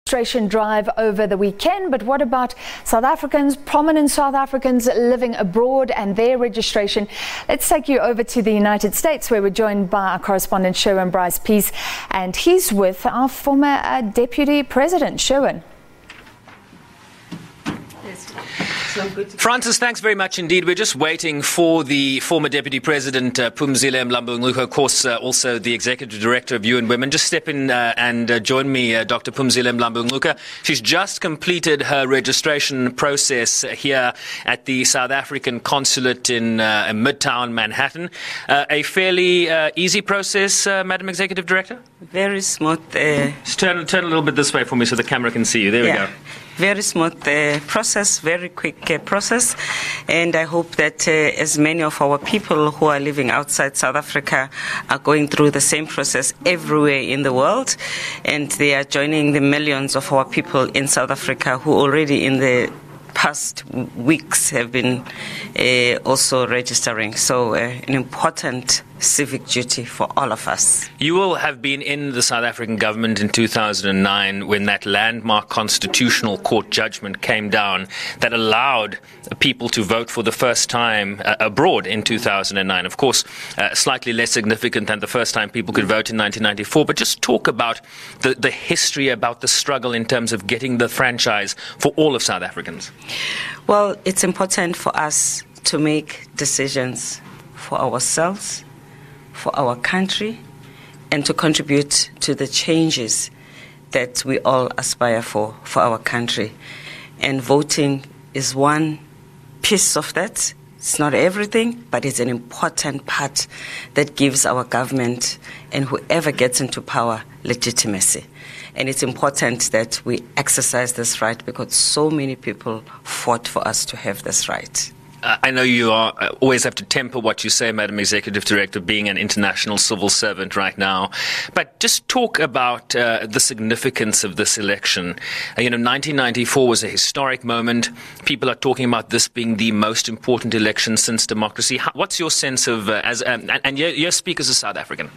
Registration drive over the weekend, but what about South Africans, prominent South Africans living abroad and their registration? Let's take you over to the United States, where we're joined by our correspondent Sherwin Bryce-Peace, and he's with our former Deputy President. Sherwin. Francis, thanks very much indeed. We're just waiting for the former Deputy President, Phumzile Mlambo-Ngcuka, of course, also the Executive Director of UN Women. Just step in and join me, Dr. Phumzile Mlambo-Ngcuka. She's just completed her registration process here at the South African Consulate in Midtown Manhattan. A fairly easy process, Madam Executive Director? Very smooth. Just turn a little bit this way for me so the camera can see you. There we go. Very smooth process, very quick process, and I hope that as many of our people who are living outside South Africa are going through the same process everywhere in the world, and they are joining the millions of our people in South Africa who already in the past weeks have been also registering. So an important civic duty for all of us. You will have been in the South African government in 2009 when that landmark constitutional court judgment came down that allowed people to vote for the first time abroad in 2009. Of course, slightly less significant than the first time people could vote in 1994. But just talk about the history, about the struggle in terms of getting the franchise for all of South Africans. Well, it's important for us to make decisions for ourselves, for our country, and to contribute to the changes that we all aspire for our country. And voting is one piece of that. It's not everything, but it's an important part that gives our government and whoever gets into power legitimacy. And it's important that we exercise this right because so many people fought for us to have this right. I know you always have to temper what you say, Madam Executive Director, being an international civil servant right now. But just talk about the significance of this election. 1994 was a historic moment. People are talking about this being the most important election since democracy. What's your sense of, and your speak as a South African?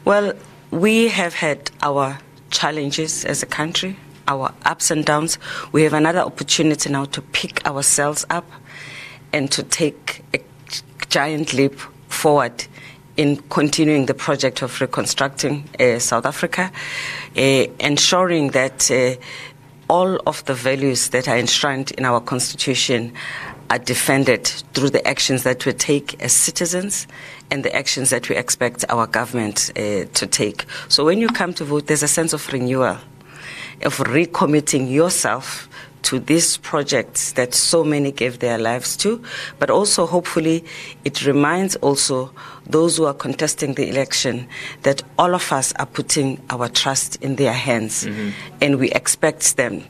Well, we have had our challenges as a country, our ups and downs. We have another opportunity now to pick ourselves up and to take a giant leap forward in continuing the project of reconstructing South Africa, ensuring that all of the values that are enshrined in our Constitution are defended through the actions that we take as citizens and the actions that we expect our government to take. So when you come to vote, there's a sense of renewal, of recommitting yourself to these projects that so many gave their lives to, but also hopefully it reminds also those who are contesting the election that all of us are putting our trust in their hands, and we expect them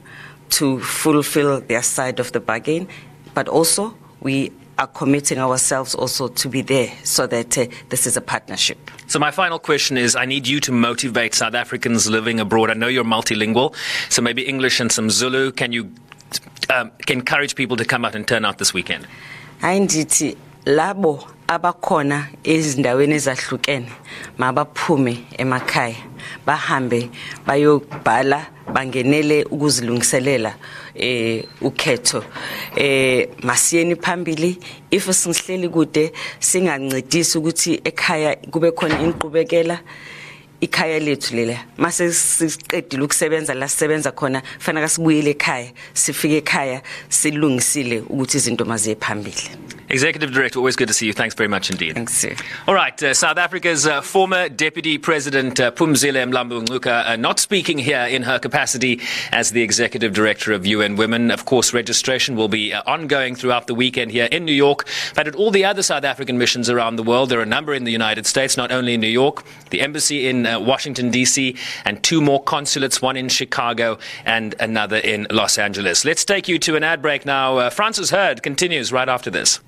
to fulfill their side of the bargain, but also we are committing ourselves also to be there so that this is a partnership. So my final question is, I need you to motivate South Africans living abroad. I know you're multilingual, so maybe English and some Zulu. Can you encourage people to come out and turn out this weekend? Ayindithi labo abakhona ezindaweni ezahlukene mabaphume emakhaya bahambe bayobhala bangenele ukuzilungiselela ukhetho masiyeni phambili if singihleli kude singancedisi ukuthi ekhaya kube khona inqubekela ikhaya lethu lela mase siqedile ukusebenza la sisebenza khona fanele kasibuyele ekhaya sifike ekhaya silungisile ukuthi izinto maziye phambili. Executive Director, always good to see you. Thanks very much indeed. Thanks, sir. All right, South Africa's former Deputy President Phumzile Mlambo-Ngcuka not speaking here in her capacity as the Executive Director of UN Women. Of course, registration will be ongoing throughout the weekend here in New York, but at all the other South African missions around the world. There are a number in the United States, not only in New York, the embassy in Washington, D.C., and 2 more consulates, one in Chicago and another in Los Angeles. Let's take you to an ad break now. Francis Hurd continues right after this.